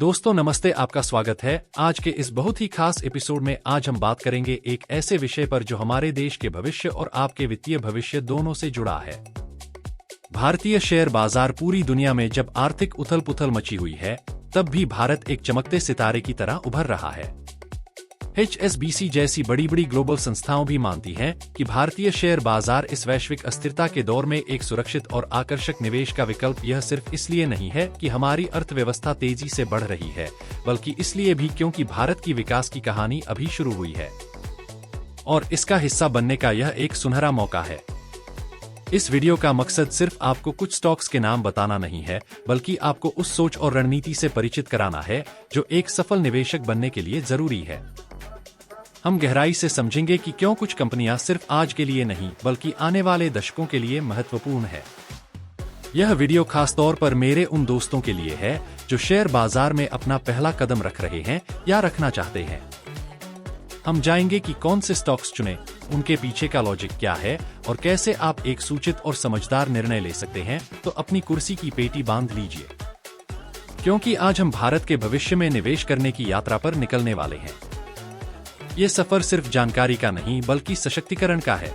दोस्तों नमस्ते, आपका स्वागत है। आज के इस बहुत ही खास एपिसोड में आज हम बात करेंगे एक ऐसे विषय पर जो हमारे देश के भविष्य और आपके वित्तीय भविष्य दोनों से जुड़ा है। भारतीय शेयर बाजार पूरी दुनिया में जब आर्थिक उथल पुथल मची हुई है, तब भी भारत एक चमकते सितारे की तरह उभर रहा है। HSBC जैसी बड़ी बड़ी ग्लोबल संस्थाओं भी मानती हैं कि भारतीय शेयर बाजार इस वैश्विक अस्थिरता के दौर में एक सुरक्षित और आकर्षक निवेश का विकल्प यह सिर्फ इसलिए नहीं है कि हमारी अर्थव्यवस्था तेजी से बढ़ रही है, बल्कि इसलिए भी क्योंकि भारत की विकास की कहानी अभी शुरू हुई है और इसका हिस्सा बनने का यह एक सुनहरा मौका है। इस वीडियो का मकसद सिर्फ आपको कुछ स्टॉक्स के नाम बताना नहीं है, बल्कि आपको उस सोच और रणनीति से परिचित कराना है जो एक सफल निवेशक बनने के लिए जरूरी है। हम गहराई से समझेंगे कि क्यों कुछ कंपनियां सिर्फ आज के लिए नहीं बल्कि आने वाले दशकों के लिए महत्वपूर्ण है। यह वीडियो खास तौर पर मेरे उन दोस्तों के लिए है जो शेयर बाजार में अपना पहला कदम रख रहे हैं या रखना चाहते हैं। हम जानेंगे कि कौन से स्टॉक्स चुनें, उनके पीछे का लॉजिक क्या है और कैसे आप एक सूचित और समझदार निर्णय ले सकते हैं। तो अपनी कुर्सी की पेटी बांध लीजिए, क्योंकि आज हम भारत के भविष्य में निवेश करने की यात्रा पर निकलने वाले हैं। ये सफर सिर्फ जानकारी का नहीं बल्कि सशक्तिकरण का है।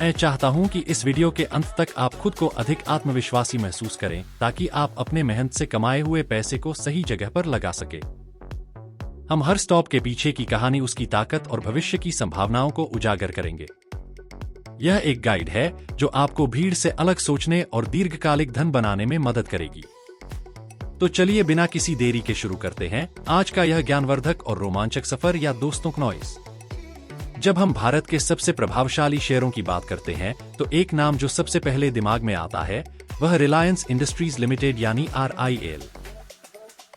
मैं चाहता हूं कि इस वीडियो के अंत तक आप खुद को अधिक आत्मविश्वासी महसूस करें, ताकि आप अपने मेहनत से कमाए हुए पैसे को सही जगह पर लगा सके। हम हर स्टॉक के पीछे की कहानी, उसकी ताकत और भविष्य की संभावनाओं को उजागर करेंगे। यह एक गाइड है जो आपको भीड़ से अलग सोचने और दीर्घकालिक धन बनाने में मदद करेगी। तो चलिए बिना किसी देरी के शुरू करते हैं आज का यह ज्ञानवर्धक और रोमांचक सफर या दोस्तों नॉइस। जब हम भारत के सबसे प्रभावशाली शेयरों की बात करते हैं तो एक नाम जो सबसे पहले दिमाग में आता है वह रिलायंस इंडस्ट्रीज लिमिटेड यानी RIL।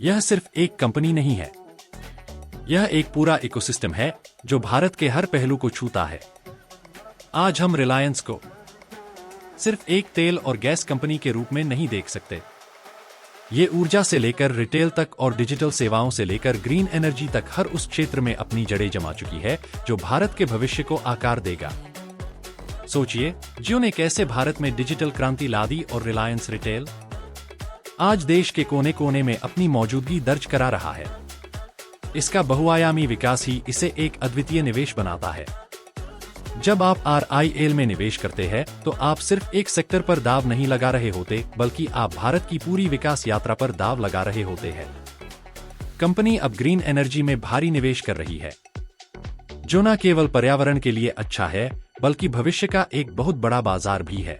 यह सिर्फ एक कंपनी नहीं है, यह एक पूरा इकोसिस्टम है जो भारत के हर पहलू को छूता है। आज हम रिलायंस को सिर्फ एक तेल और गैस कंपनी के रूप में नहीं देख सकते। ये ऊर्जा से लेकर रिटेल तक और डिजिटल सेवाओं से लेकर ग्रीन एनर्जी तक हर उस क्षेत्र में अपनी जड़ें जमा चुकी है जो भारत के भविष्य को आकार देगा। सोचिए, जियो ने कैसे भारत में डिजिटल क्रांति ला दी और रिलायंस रिटेल आज देश के कोने कोने में अपनी मौजूदगी दर्ज करा रहा है। इसका बहुआयामी विकास ही इसे एक अद्वितीय निवेश बनाता है। जब आप RIL में निवेश करते हैं तो आप सिर्फ एक सेक्टर पर दाव नहीं लगा रहे होते, बल्कि आप भारत की पूरी विकास यात्रा पर दाव लगा रहे होते हैं। कंपनी अब ग्रीन एनर्जी में भारी निवेश कर रही है, जो न केवल पर्यावरण के लिए अच्छा है बल्कि भविष्य का एक बहुत बड़ा बाजार भी है।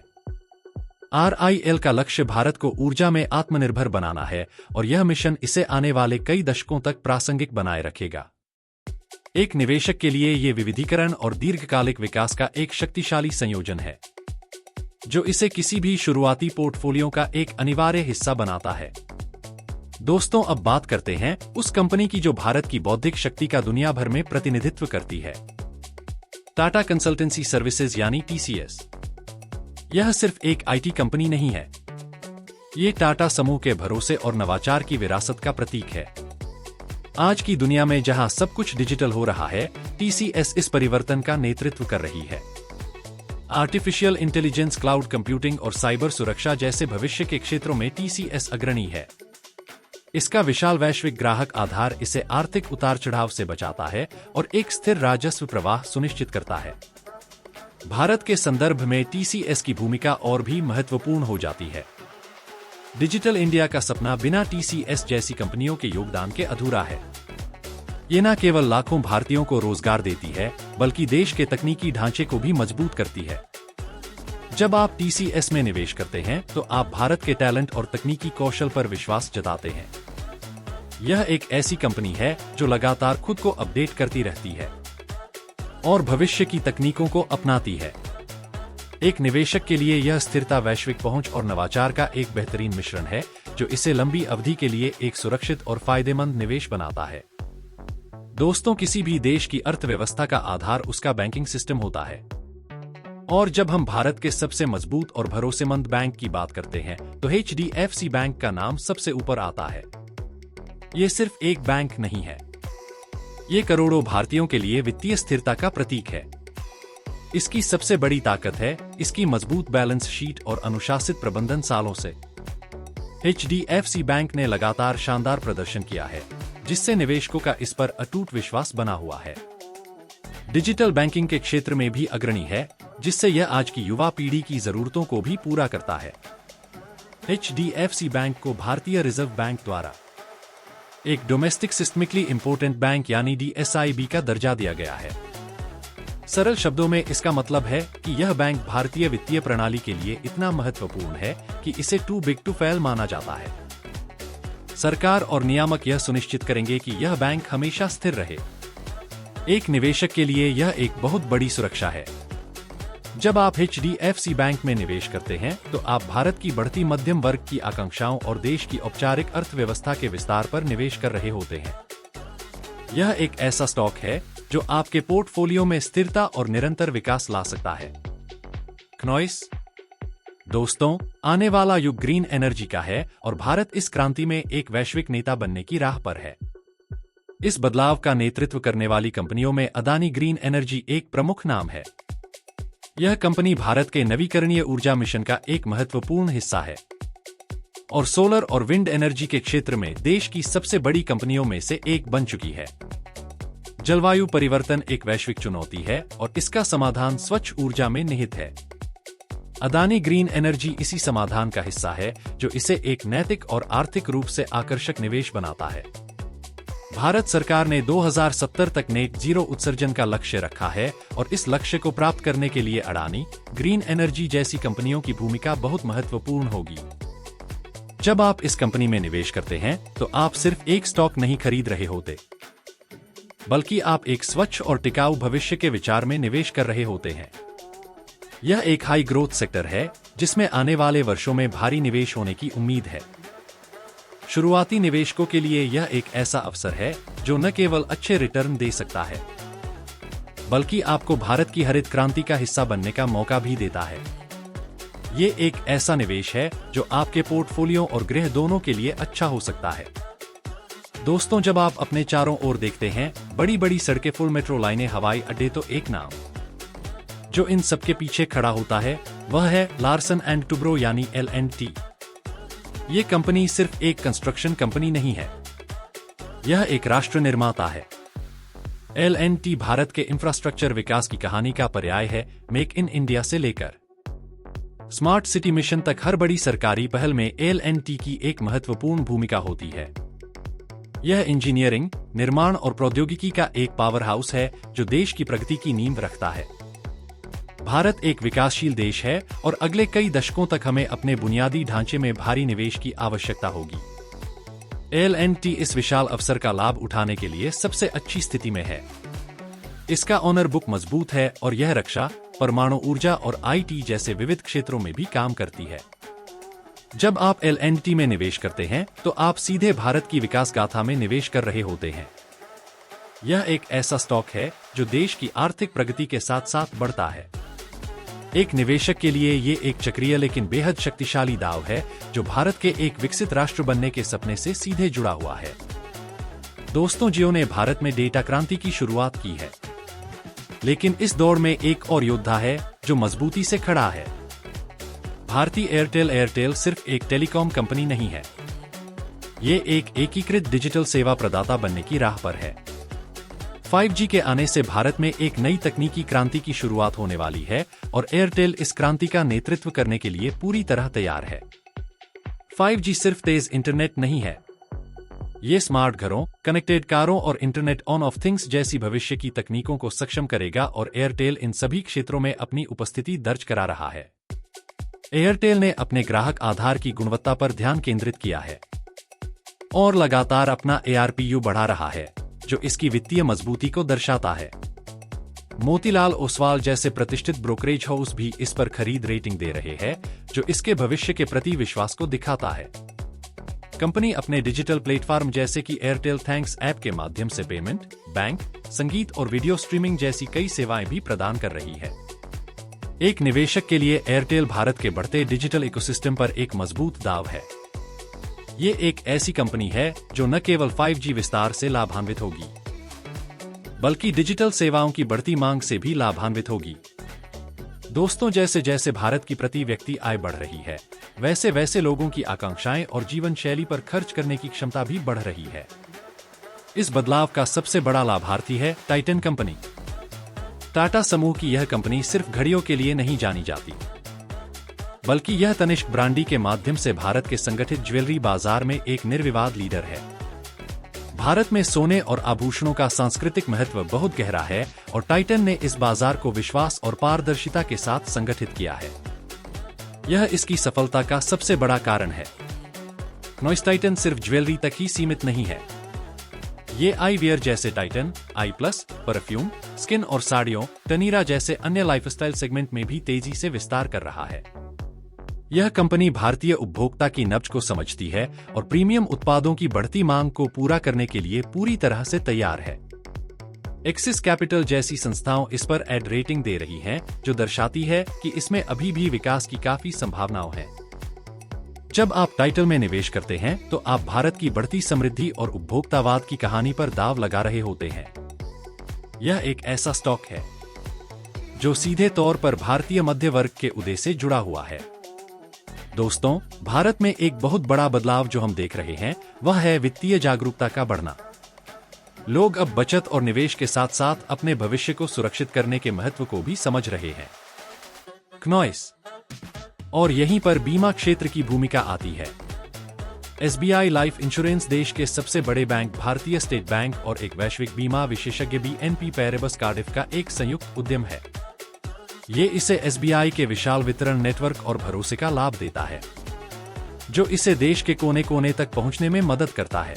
RIL का लक्ष्य भारत को ऊर्जा में आत्मनिर्भर बनाना है और यह मिशन इसे आने वाले कई दशकों तक प्रासंगिक बनाए रखेगा। एक निवेशक के लिए ये विविधीकरण और दीर्घकालिक विकास का एक शक्तिशाली संयोजन है, जो इसे किसी भी शुरुआती पोर्टफोलियो का एक अनिवार्य हिस्सा बनाता है। दोस्तों, अब बात करते हैं उस कंपनी की जो भारत की बौद्धिक शक्ति का दुनिया भर में प्रतिनिधित्व करती है, टाटा कंसल्टेंसी सर्विसेज यानी TCS। यह सिर्फ एक IT कंपनी नहीं है, ये टाटा समूह के भरोसे और नवाचार की विरासत का प्रतीक है। आज की दुनिया में जहां सब कुछ डिजिटल हो रहा है, TCS इस परिवर्तन का नेतृत्व कर रही है। आर्टिफिशियल इंटेलिजेंस, क्लाउड कंप्यूटिंग और साइबर सुरक्षा जैसे भविष्य के क्षेत्रों में TCS अग्रणी है। इसका विशाल वैश्विक ग्राहक आधार इसे आर्थिक उतार चढ़ाव से बचाता है और एक स्थिर राजस्व प्रवाह सुनिश्चित करता है। भारत के संदर्भ में TCS की भूमिका और भी महत्वपूर्ण हो जाती है। डिजिटल इंडिया का सपना बिना TCS जैसी कंपनियों के योगदान के अधूरा है। ये न केवल लाखों भारतीयों को रोजगार देती है, बल्कि देश के तकनीकी ढांचे को भी मजबूत करती है। जब आप TCS में निवेश करते हैं तो आप भारत के टैलेंट और तकनीकी कौशल पर विश्वास जताते हैं। यह एक ऐसी कंपनी है जो लगातार खुद को अपडेट करती रहती है और भविष्य की तकनीकों को अपनाती है। एक निवेशक के लिए यह स्थिरता, वैश्विक पहुंच और नवाचार का एक बेहतरीन मिश्रण है, जो इसे लंबी अवधि के लिए एक सुरक्षित और फायदेमंद निवेश बनाता है। दोस्तों, किसी भी देश की अर्थव्यवस्था का आधार उसका बैंकिंग सिस्टम होता है, और जब हम भारत के सबसे मजबूत और भरोसेमंद बैंक की बात करते हैं तो HDFC बैंक का नाम सबसे ऊपर आता है। ये सिर्फ एक बैंक नहीं है, ये करोड़ों भारतीयों के लिए वित्तीय स्थिरता का प्रतीक है। इसकी सबसे बड़ी ताकत है इसकी मजबूत बैलेंस शीट और अनुशासित प्रबंधन। सालों से HDFC बैंक ने लगातार शानदार प्रदर्शन किया है, जिससे निवेशकों का इस पर अटूट विश्वास बना हुआ है। डिजिटल बैंकिंग के क्षेत्र में भी अग्रणी है, जिससे यह आज की युवा पीढ़ी की जरूरतों को भी पूरा करता है। HDFC बैंक को भारतीय रिजर्व बैंक द्वारा एक डोमेस्टिक सिस्टमिकली इंपोर्टेंट बैंक यानी DSIB का दर्जा दिया गया है। सरल शब्दों में इसका मतलब है कि यह बैंक भारतीय वित्तीय प्रणाली के लिए इतना महत्वपूर्ण है कि इसे टू बिग टू फेल माना जाता है। सरकार और नियामक यह सुनिश्चित करेंगे कि यह बैंक हमेशा स्थिर रहे। एक निवेशक के लिए यह एक बहुत बड़ी सुरक्षा है। जब आप HDFC बैंक में निवेश करते हैं तो आप भारत की बढ़ती मध्यम वर्ग की आकांक्षाओं और देश की औपचारिक अर्थव्यवस्था के विस्तार पर निवेश कर रहे होते हैं। यह एक ऐसा स्टॉक है जो आपके पोर्टफोलियो में स्थिरता और निरंतर विकास ला सकता है। क्नॉइस दोस्तों, आने वाला युग ग्रीन एनर्जी का है और भारत इस क्रांति में एक वैश्विक नेता बनने की राह पर है। इस बदलाव का नेतृत्व करने वाली कंपनियों में अदानी ग्रीन एनर्जी एक प्रमुख नाम है। यह कंपनी भारत के नवीकरणीय ऊर्जा मिशन का एक महत्वपूर्ण हिस्सा है और सोलर और विंड एनर्जी के क्षेत्र में देश की सबसे बड़ी कंपनियों में से एक बन चुकी है। जलवायु परिवर्तन एक वैश्विक चुनौती है और इसका समाधान स्वच्छ ऊर्जा में निहित है। अदानी ग्रीन एनर्जी इसी समाधान का हिस्सा है, जो इसे एक नैतिक और आर्थिक रूप से आकर्षक निवेश बनाता है। भारत सरकार ने 2070 तक नेट जीरो उत्सर्जन का लक्ष्य रखा है और इस लक्ष्य को प्राप्त करने के लिए अडानी ग्रीन एनर्जी जैसी कंपनियों की भूमिका बहुत महत्वपूर्ण होगी। जब आप इस कंपनी में निवेश करते हैं तो आप सिर्फ एक स्टॉक नहीं खरीद रहे होते, बल्कि आप एक स्वच्छ और टिकाऊ भविष्य के विचार में निवेश कर रहे होते हैं। यह एक हाई ग्रोथ सेक्टर है जिसमें आने वाले वर्षों में भारी निवेश होने की उम्मीद है। शुरुआती निवेशकों के लिए यह एक ऐसा अवसर है जो न केवल अच्छे रिटर्न दे सकता है, बल्कि आपको भारत की हरित क्रांति का हिस्सा बनने का मौका भी देता है। ये एक ऐसा निवेश है जो आपके पोर्टफोलियो और गृह दोनों के लिए अच्छा हो सकता है। दोस्तों, जब आप अपने चारों ओर देखते हैं, बड़ी बड़ी सड़कें, फुल मेट्रो लाइनें, हवाई अड्डे, तो एक नाम जो इन सबके पीछे खड़ा होता है वह है लार्सन एंड टुब्रो यानी L&T। ये कंपनी सिर्फ एक कंस्ट्रक्शन कंपनी नहीं है, यह एक राष्ट्र निर्माता है। L&T भारत के इंफ्रास्ट्रक्चर विकास की कहानी का पर्याय है। मेक इन इंडिया से लेकर स्मार्ट सिटी मिशन तक हर बड़ी सरकारी पहल में L&T की एक महत्वपूर्ण भूमिका होती है। यह इंजीनियरिंग, निर्माण और प्रौद्योगिकी का एक पावर हाउस है जो देश की प्रगति की नींव रखता है। भारत एक विकासशील देश है और अगले कई दशकों तक हमें अपने बुनियादी ढांचे में भारी निवेश की आवश्यकता होगी। L&T इस विशाल अवसर का लाभ उठाने के लिए सबसे अच्छी स्थिति में है। इसका ऑनर बुक मजबूत है और यह रक्षा, परमाणु ऊर्जा और IT जैसे विविध क्षेत्रों में भी काम करती है। जब आप L&T में निवेश करते हैं तो आप सीधे भारत की विकास गाथा में निवेश कर रहे होते हैं। यह एक ऐसा स्टॉक है जो देश की आर्थिक प्रगति के साथ साथ बढ़ता है। एक निवेशक के लिए ये एक चक्रीय लेकिन बेहद शक्तिशाली दांव है जो भारत के एक विकसित राष्ट्र बनने के सपने से सीधे जुड़ा हुआ है। दोस्तों, जियो ने भारत में डेटा क्रांति की शुरुआत की है, लेकिन इस दौर में एक और योद्धा है जो मजबूती से खड़ा है। भारतीय एयरटेल सिर्फ एक टेलीकॉम कंपनी नहीं है, ये एक एकीकृत डिजिटल सेवा प्रदाता बनने की राह पर है। 5G के आने से भारत में एक नई तकनीकी क्रांति की शुरुआत होने वाली है और एयरटेल इस क्रांति का नेतृत्व करने के लिए पूरी तरह तैयार है। 5G सिर्फ तेज इंटरनेट नहीं है, ये स्मार्ट घरों, कनेक्टेड कारों और इंटरनेट ऑन ऑफ थिंग्स जैसी भविष्य की तकनीकों को सक्षम करेगा और एयरटेल इन सभी क्षेत्रों में अपनी उपस्थिति दर्ज करा रहा है। एयरटेल ने अपने ग्राहक आधार की गुणवत्ता पर ध्यान केंद्रित किया है और लगातार अपना ARPU बढ़ा रहा है, जो इसकी वित्तीय मजबूती को दर्शाता है। मोतीलाल ओसवाल जैसे प्रतिष्ठित ब्रोकरेज हाउस भी इस पर खरीद रेटिंग दे रहे हैं, जो इसके भविष्य के प्रति विश्वास को दिखाता है। कंपनी अपने डिजिटल प्लेटफॉर्म जैसे कि एयरटेल थैंक्स ऐप के माध्यम से पेमेंट, बैंक, संगीत और वीडियो स्ट्रीमिंग जैसी कई सेवाएं भी प्रदान कर रही है। एक निवेशक के लिए एयरटेल भारत के बढ़ते डिजिटल इकोसिस्टम पर एक मजबूत दाव है। ये एक ऐसी कंपनी है जो न केवल 5G विस्तार से लाभान्वित होगी, बल्कि डिजिटल सेवाओं की बढ़ती मांग से भी लाभान्वित होगी। दोस्तों, जैसे जैसे भारत की प्रति व्यक्ति आय बढ़ रही है, वैसे वैसे लोगों की आकांक्षाएं और जीवन शैली पर खर्च करने की क्षमता भी बढ़ रही है। इस बदलाव का सबसे बड़ा लाभार्थी है टाइटन कंपनी। टाटा समूह की यह कंपनी सिर्फ घड़ियों के लिए नहीं जानी जाती, बल्कि यह तनिष्क ब्रांडी के माध्यम से भारत के संगठित ज्वेलरी बाजार में एक निर्विवाद लीडर है। भारत में सोने और आभूषणों का सांस्कृतिक महत्व बहुत गहरा है और टाइटन ने इस बाजार को विश्वास और पारदर्शिता के साथ संगठित किया है। यह इसकी सफलता का सबसे बड़ा कारण है। नॉइस टाइटन सिर्फ ज्वेलरी तक ही सीमित नहीं है। ये आई वियर जैसे टाइटन, आई प्लस, परफ्यूम, स्किन और साड़ियों, टनीरा जैसे अन्य लाइफस्टाइल सेगमेंट में भी तेजी से विस्तार कर रहा है। यह कंपनी भारतीय उपभोक्ता की नब्ज को समझती है और प्रीमियम उत्पादों की बढ़ती मांग को पूरा करने के लिए पूरी तरह से तैयार है। एक्सिस कैपिटल जैसी संस्थाओं इस पर एड रेटिंग दे रही हैं, जो दर्शाती है कि इसमें अभी भी विकास की काफी संभावनाएं हैं। जब आप टाइटन में निवेश करते हैं तो आप भारत की बढ़ती समृद्धि और उपभोक्तावाद की कहानी पर दांव लगा रहे होते हैं। यह एक ऐसा स्टॉक है जो सीधे तौर पर भारतीय मध्य वर्ग के उदय से जुड़ा हुआ है। दोस्तों, भारत में एक बहुत बड़ा बदलाव जो हम देख रहे हैं वह है वित्तीय जागरूकता का बढ़ना। लोग अब बचत और निवेश के साथ साथ अपने भविष्य को सुरक्षित करने के महत्व को भी समझ रहे हैं। क्नॉइस और यहीं पर बीमा क्षेत्र की भूमिका आती है। SBI लाइफ इंश्योरेंस देश के सबसे बड़े बैंक भारतीय स्टेट बैंक और एक वैश्विक बीमा विशेषज्ञ BNP पैरेबस कार्डिफ का एक संयुक्त उद्यम है। ये इसे SBI के विशाल वितरण नेटवर्क और भरोसे का लाभ देता है, जो इसे देश के कोने कोने तक पहुंचने में मदद करता है।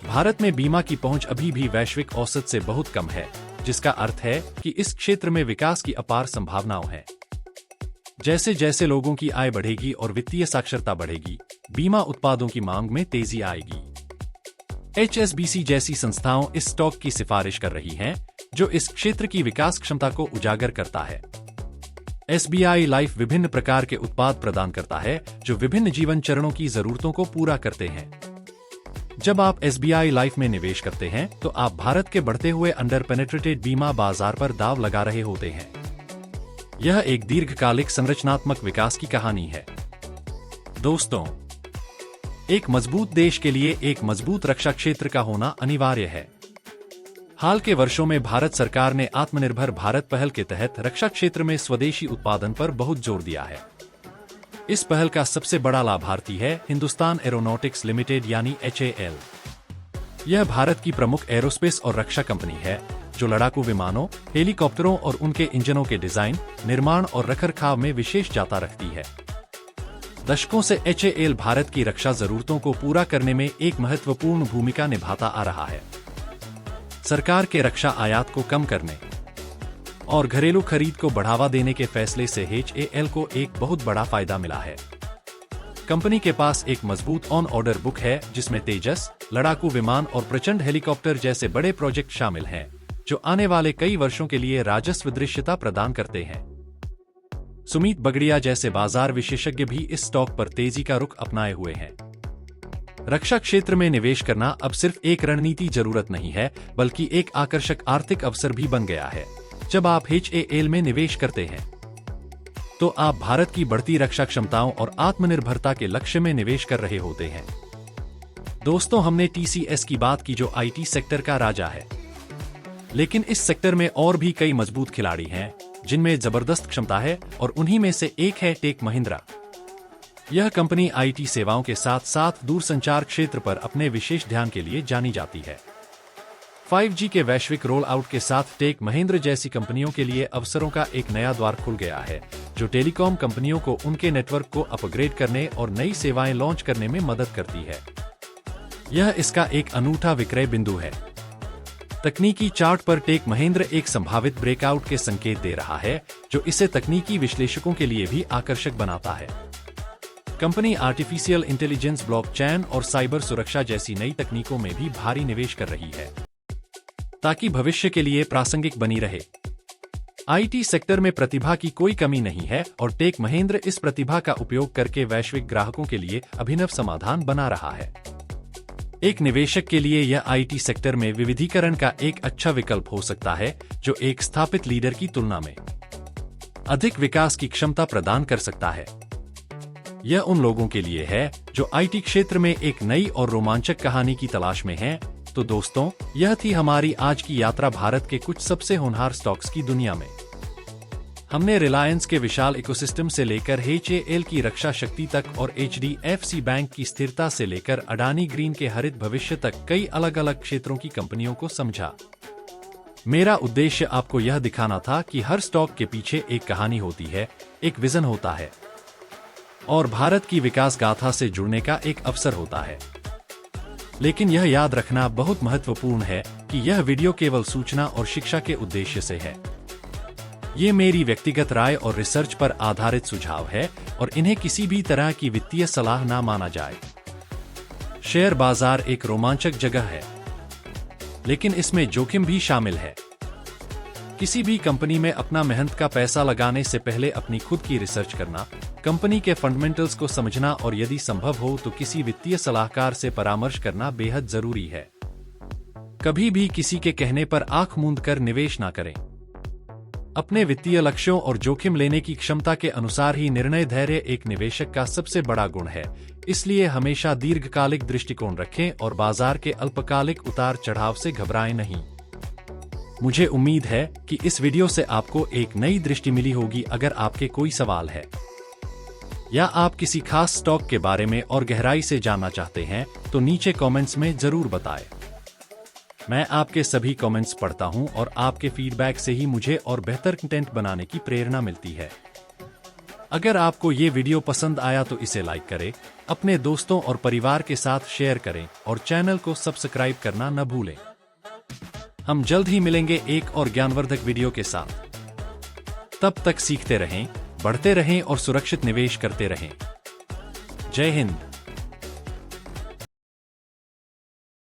भारत में बीमा की पहुंच अभी भी वैश्विक औसत से बहुत कम है, जिसका अर्थ है कि इस क्षेत्र में विकास की अपार संभावनाएं हैं। जैसे जैसे लोगों की आय बढ़ेगी और वित्तीय साक्षरता बढ़ेगी, बीमा उत्पादों की मांग में तेजी आएगी। HSBC जैसी संस्थाओं इस स्टॉक की सिफारिश कर रही हैं, जो इस क्षेत्र की विकास क्षमता को उजागर करता है। SBI लाइफ विभिन्न प्रकार के उत्पाद प्रदान करता है जो विभिन्न जीवन चरणों की जरूरतों को पूरा करते हैं। जब आप SBI लाइफ में निवेश करते हैं तो आप भारत के बढ़ते हुए अंडर पेनेट्रेटेड बीमा बाजार पर दांव लगा रहे होते हैं। यह एक दीर्घकालिक संरचनात्मक विकास की कहानी है। दोस्तों, एक मजबूत देश के लिए एक मजबूत रक्षा क्षेत्र का होना अनिवार्य है। हाल के वर्षों में भारत सरकार ने आत्मनिर्भर भारत पहल के तहत रक्षा क्षेत्र में स्वदेशी उत्पादन पर बहुत जोर दिया है। इस पहल का सबसे बड़ा लाभार्थी है हिंदुस्तान एरोनॉटिक्स लिमिटेड यानी HAL। यह भारत की प्रमुख एरोस्पेस और रक्षा कंपनी है जो लड़ाकू विमानों, हेलीकॉप्टरों और उनके इंजनों के डिजाइन, निर्माण और रखरखाव में विशेष जाता रखती है। दशकों से HAL भारत की रक्षा जरूरतों को पूरा करने में एक महत्वपूर्ण भूमिका निभाता आ रहा है। सरकार के रक्षा आयात को कम करने और घरेलू खरीद को बढ़ावा देने के फैसले से HAL को एक बहुत बड़ा फायदा मिला है। कंपनी के पास एक मजबूत ऑन ऑर्डर बुक है जिसमें तेजस, लड़ाकू विमान और प्रचंड हेलीकॉप्टर जैसे बड़े प्रोजेक्ट शामिल हैं, जो आने वाले कई वर्षों के लिए राजस्व दृश्यता प्रदान करते हैं। सुमीत बगड़िया जैसे बाजार विशेषज्ञ भी इस स्टॉक पर तेजी का रुख अपनाए हुए हैं। रक्षा क्षेत्र में निवेश करना अब सिर्फ एक रणनीति जरूरत नहीं है, बल्कि एक आकर्षक आर्थिक अवसर भी बन गया है। जब आप HAL में निवेश करते हैं तो आप भारत की बढ़ती रक्षा क्षमताओं और आत्मनिर्भरता के लक्ष्य में निवेश कर रहे होते हैं। दोस्तों, हमने TCS की बात की जो IT सेक्टर का राजा है, लेकिन इस सेक्टर में और भी कई मजबूत खिलाड़ी हैं जिनमें जबरदस्त क्षमता है और उन्हीं में से एक है टेक महिंद्रा। यह कंपनी IT सेवाओं के साथ साथ दूरसंचार क्षेत्र पर अपने विशेष ध्यान के लिए जानी जाती है। 5G के वैश्विक रोल आउट के साथ टेक महिंद्रा जैसी कंपनियों के लिए अवसरों का एक नया द्वार खुल गया है, जो टेलीकॉम कंपनियों को उनके नेटवर्क को अपग्रेड करने और नई सेवाएं लॉन्च करने में मदद करती है। यह इसका एक अनूठा विक्रय बिंदु है। तकनीकी चार्ट पर टेक महिंद्रा एक संभावित ब्रेकआउट के संकेत दे रहा है, जो इसे तकनीकी विश्लेषकों के लिए भी आकर्षक बनाता है। कंपनी आर्टिफिशियल इंटेलिजेंस, ब्लॉकचेन और साइबर सुरक्षा जैसी नई तकनीकों में भी भारी निवेश कर रही है, ताकि भविष्य के लिए प्रासंगिक बनी रहे। IT सेक्टर में प्रतिभा की कोई कमी नहीं है और टेक महिंद्रा इस प्रतिभा का उपयोग करके वैश्विक ग्राहकों के लिए अभिनव समाधान बना रहा है। एक निवेशक के लिए यह IT सेक्टर में विविधीकरण का एक अच्छा विकल्प हो सकता है, जो एक स्थापित लीडर की तुलना में अधिक विकास की क्षमता प्रदान कर सकता है। यह उन लोगों के लिए है जो आईटी क्षेत्र में एक नई और रोमांचक कहानी की तलाश में हैं। तो दोस्तों, यह थी हमारी आज की यात्रा भारत के कुछ सबसे होनहार स्टॉक्स की दुनिया में। हमने रिलायंस के विशाल इकोसिस्टम से लेकर HAL की रक्षा शक्ति तक और HDFC बैंक की स्थिरता से लेकर अडानी ग्रीन के हरित भविष्य तक कई अलग अलग क्षेत्रों की कंपनियों को समझा। मेरा उद्देश्य आपको यह दिखाना था कि हर स्टॉक के पीछे एक कहानी होती है, एक विजन होता है और भारत की विकास गाथा से जुड़ने का एक अवसर होता है। लेकिन यह याद रखना बहुत महत्वपूर्ण है कि यह वीडियो केवल सूचना और शिक्षा के उद्देश्य से है। ये मेरी व्यक्तिगत राय और रिसर्च पर आधारित सुझाव है और इन्हें किसी भी तरह की वित्तीय सलाह ना माना जाए। शेयर बाजार एक रोमांचक जगह है, लेकिन इसमें जोखिम भी शामिल है। किसी भी कंपनी में अपना मेहनत का पैसा लगाने से पहले अपनी खुद की रिसर्च करना, कंपनी के फंडामेंटल्स को समझना और यदि संभव हो तो किसी वित्तीय सलाहकार से परामर्श करना बेहद जरूरी है। कभी भी किसी के कहने पर आंख मूंद कर निवेश ना करें। अपने वित्तीय लक्ष्यों और जोखिम लेने की क्षमता के अनुसार ही निर्णय धैर्य एक निवेशक का सबसे बड़ा गुण है। इसलिए हमेशा दीर्घकालिक दृष्टिकोण रखें और बाजार के अल्पकालिक उतार चढ़ाव से घबराएं नहीं। मुझे उम्मीद है कि इस वीडियो से आपको एक नई दृष्टि मिली होगी। अगर आपके कोई सवाल है या आप किसी खास स्टॉक के बारे में और गहराई से जानना चाहते हैं तो नीचे कमेंट्स में जरूर बताएं। मैं आपके सभी कमेंट्स पढ़ता हूं और आपके फीडबैक से ही मुझे और बेहतर कंटेंट बनाने की प्रेरणा मिलती है। अगर आपको ये वीडियो पसंद आया तो इसे लाइक करें, अपने दोस्तों और परिवार के साथ शेयर करें और चैनल को सब्सक्राइब करना न भूलें। हम जल्द ही मिलेंगे एक और ज्ञानवर्धक वीडियो के साथ। तब तक सीखते रहें, बढ़ते रहें और सुरक्षित निवेश करते रहें। जय हिंद।